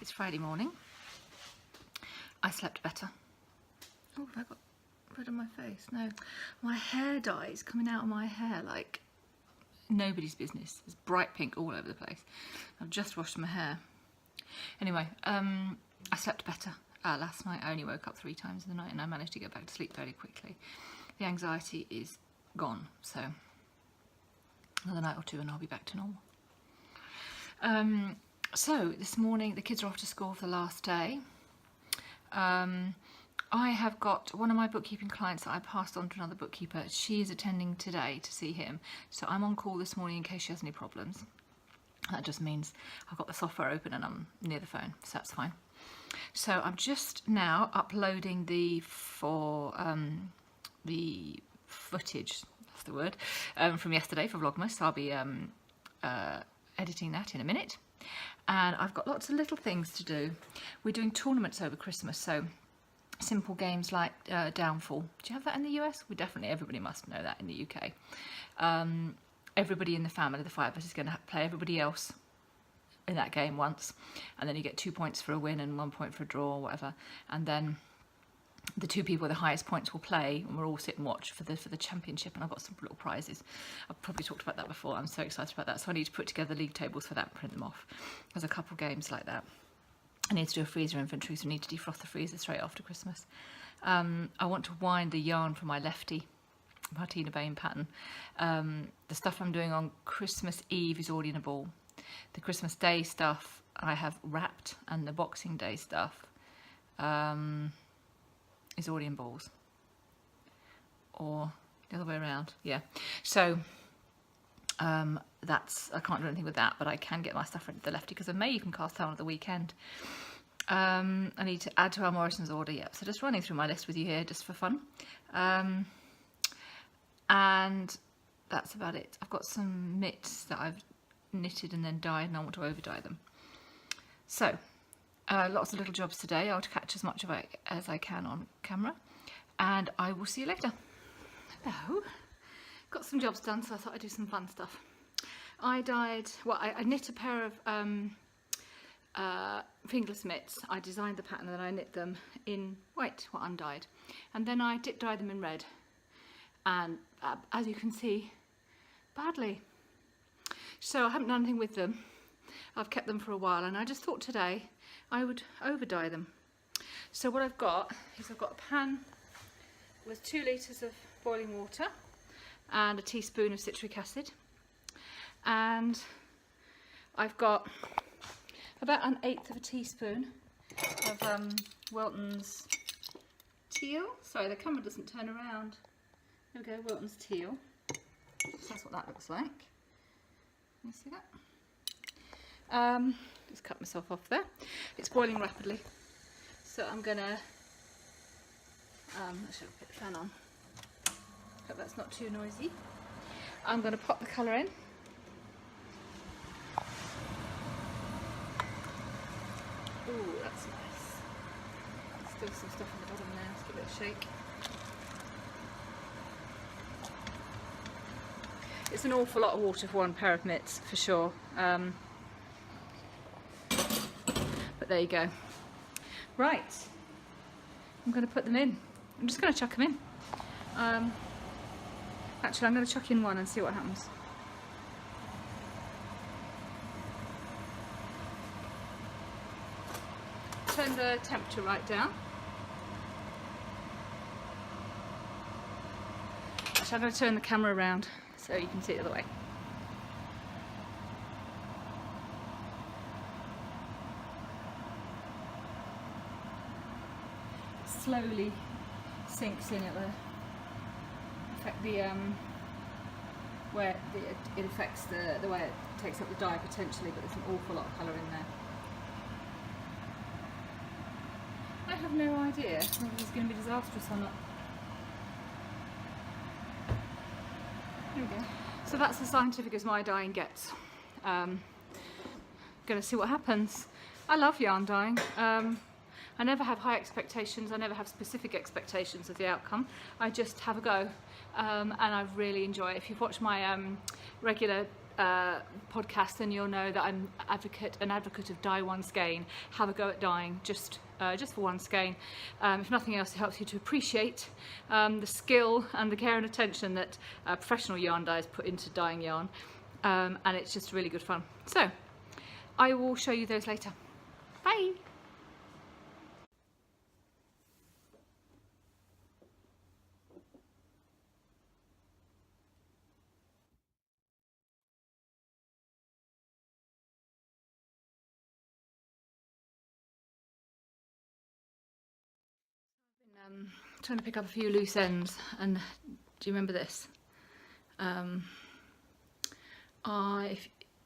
It's Friday morning. I slept better. Oh, have I got rid of my face? No. My hair dye is coming out of my hair like nobody's business. It's bright pink all over the place. I've just washed my hair. Anyway, I slept better last night. I only woke up 3 times in the night and I managed to get back to sleep fairly quickly. The anxiety is gone, so another night or two and I'll be back to normal. So this morning the kids are off to school for the last day. I have got one of my bookkeeping clients that I passed on to another bookkeeper. She is attending today to see him, so I'm on call this morning in case she has any problems. That just means I've got the software open and I'm near the phone, so that's fine. So I'm just now uploading the footage, that's the word, from yesterday for Vlogmas. So I'll be editing that in a minute. And I've got lots of little things to do. We're doing tournaments over Christmas, so simple games like Downfall. Do you have that in the US? We definitely, everybody must know that in the UK. Everybody in the family, the 5 of us, is going to play everybody else in that game once, and then you get 2 points for a win and 1 point for a draw or whatever, and then the 2 people with the highest points will play, and we'll all sit and watch for the championship. And I've got some little prizes. I've probably talked about that before. I'm so excited about that. So I need to put together league tables for that and print them off. There's a couple games like that. I need to do a freezer inventory, so I need to defrost the freezer straight after Christmas. I want to wind the yarn for my lefty Martina Bain pattern. The stuff I'm doing on Christmas Eve is already in a ball. The Christmas Day stuff I have wrapped, and the Boxing Day stuff is already in balls, or the other way around. Yeah, so that's, I can't do anything with that, but I can get my stuff ready to the lefty, because I may even cast down at the weekend. I need to add to our Morrison's order. Yep, so just running through my list with you here just for fun, and that's about it. I've got some mitts that I've knitted and then dyed, and I want to over dye them. So lots of little jobs today. I'll catch as much of it as I can on camera, and I will see you later. Hello. Got some jobs done, so I thought I'd do some fun stuff. I dyed, well, I knit a pair of fingerless mitts. I designed the pattern and then I knit them in white, or undyed, and then I dip dye them in red, and as you can see, badly. So I haven't done anything with them. I've kept them for a while, and I just thought today I would over dye them. So what I've got is I've got a pan with 2 litres of boiling water and a teaspoon of citric acid, and I've got about 1/8 of a teaspoon of Wilton's teal. Sorry, the camera doesn't turn around. There we go, Wilton's teal. So that's what that looks like. Can you see that? Just cut myself off there. It's boiling rapidly, so I'm gonna actually I'll put the fan on. Hope that's not too noisy. I'm gonna pop the colour in. Ooh, that's nice. Still some stuff on the bottom there. Let's give it a shake. It's an awful lot of water for one pair of mitts, for sure. But there you go. Right, I'm going to put them in. I'm just going to chuck them in. Actually, I'm going to chuck in one and see what happens. Turn the temperature right down. Actually, I'm going to turn the camera around so you can see it the other way. It slowly sinks in at where it affects the way it takes up the dye potentially, but there's an awful lot of colour in there. I have no idea whether this is going to be disastrous or not. There we go. So that's as scientific as my dyeing gets. Gonna see what happens. I love yarn dyeing. I never have high expectations. I never have specific expectations of the outcome. I just have a go, and I really enjoy it. If you've watched my regular podcast, then you'll know that I'm an advocate of dye one skein. Have a go at dyeing just for one skein. If nothing else, it helps you to appreciate the skill and the care and attention that professional yarn dyers put into dyeing yarn, and it's just really good fun. So I will show you those later. Bye. Trying to pick up a few loose ends, and do you remember this? I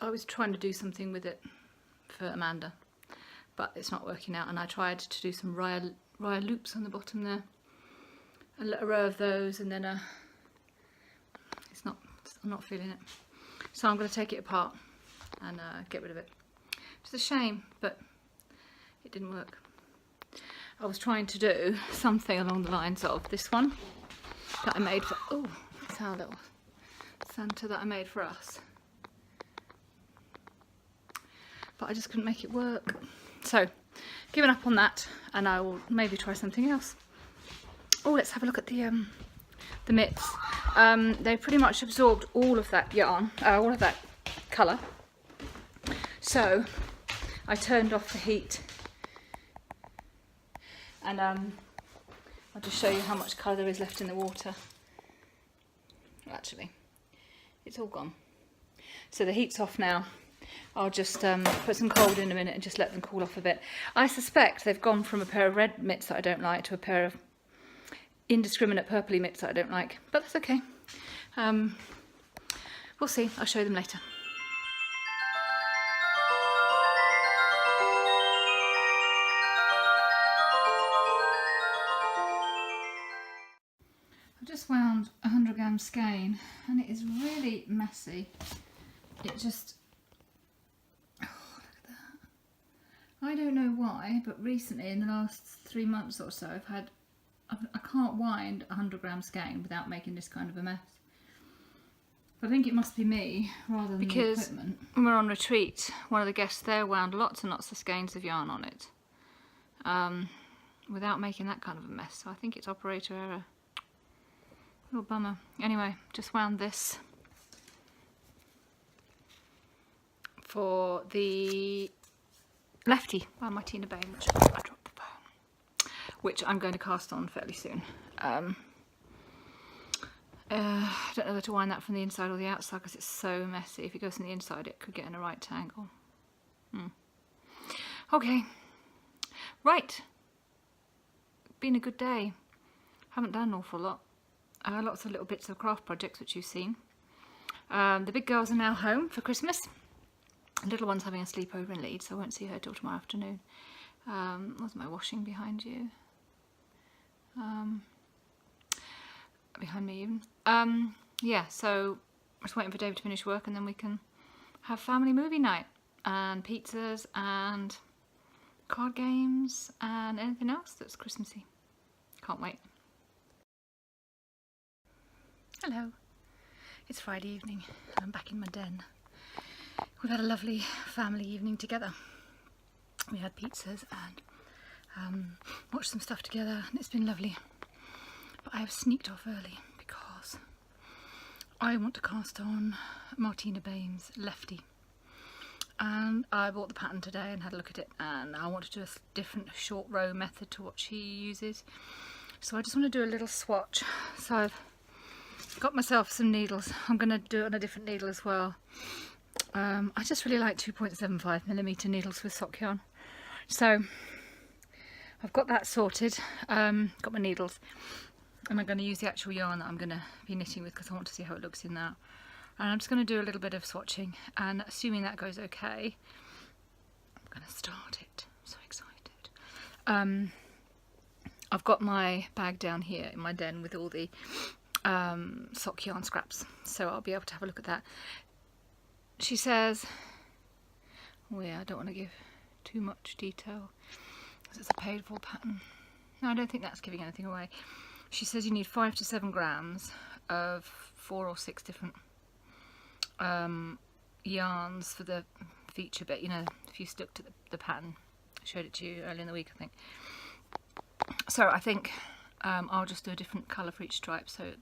was trying to do something with it for Amanda, but it's not working out, and I tried to do some raya loops on the bottom there, a row of those, and then I'm not feeling it, so I'm going to take it apart and get rid of it. It's a shame, but it didn't work. I was trying to do something along the lines of this one that I made for, oh, it's our little Santa that I made for us. But I just couldn't make it work. So, given up on that, and I will maybe try something else. Oh, let's have a look at the mitts. They pretty much absorbed all of that yarn, all of that colour. So, I turned off the heat. And I'll just show you how much colour there is left in the water. Actually, it's all gone. So the heat's off now. I'll just put some cold in a minute and just let them cool off a bit. I suspect they've gone from a pair of red mitts that I don't like to a pair of indiscriminate purpley mitts that I don't like. But that's okay. We'll see. I'll show them later. Just wound a 100-gram skein, and it is really messy. It just, oh, look at that. I don't know why, but recently in the last 3 months or so I can't wind a 100-gram skein without making this kind of a mess. But I think it must be me rather than the equipment. When we were on retreat, one of the guests there wound lots and lots of skeins of yarn on it without making that kind of a mess. So I think it's operator error. Real bummer. Anyway, just wound this for the Lefty by Martina Bain, which I dropped the phone, which I'm going to cast on fairly soon. I don't know whether to wind that from the inside or the outside because it's so messy. If it goes from the inside, it could get in a right angle. Okay, right. Been a good day. Haven't done an awful lot. Lots of little bits of craft projects which you've seen. The big girls are now home for Christmas. The little one's having a sleepover in Leeds, so I won't see her till tomorrow afternoon. Where's my washing behind you? Behind me even. Yeah, so I'm just waiting for David to finish work and then we can have family movie night and pizzas and card games and anything else that's Christmassy. Can't wait. Hello, it's Friday evening and I'm back in my den. We've had a lovely family evening together. We had pizzas and watched some stuff together and it's been lovely. But I have sneaked off early because I want to cast on Martina Bain's Lefty. And I bought the pattern today and had a look at it, and I want to do a different short row method to what she uses. So I just want to do a little swatch. So I've got myself some needles. I'm going to do it on a different needle as well. I just really like 2.75mm needles with sock yarn. So I've got that sorted, got my needles, and I'm going to use the actual yarn that I'm going to be knitting with because I want to see how it looks in that. And I'm just going to do a little bit of swatching, and assuming that goes okay, I'm going to start it. I'm so excited. I've got my bag down here in my den with all the sock yarn scraps, so I'll be able to have a look at that. She says, oh yeah, I don't want to give too much detail because it's a paid for pattern. No, I don't think that's giving anything away. She says you need 5 to 7 grams of 4 or 6 different yarns for the feature bit, you know, if you stuck to the pattern. I showed it to you earlier in the week, I think. So I think I'll just do a different colour for each stripe, so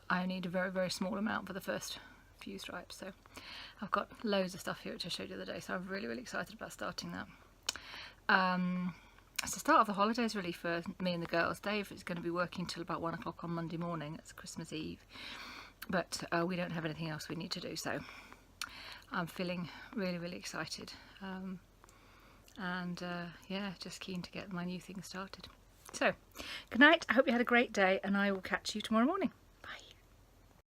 I need a very, very small amount for the first few stripes. So I've got loads of stuff here which I showed you the other day, so I'm really, really excited about starting that. It's the start of the holidays really for me and the girls. Dave is going to be working till about 1 o'clock on Monday morning. It's Christmas Eve, but we don't have anything else we need to do, so I'm feeling really, really excited, yeah, just keen to get my new thing started. So good night, I hope you had a great day, and I will catch you tomorrow morning.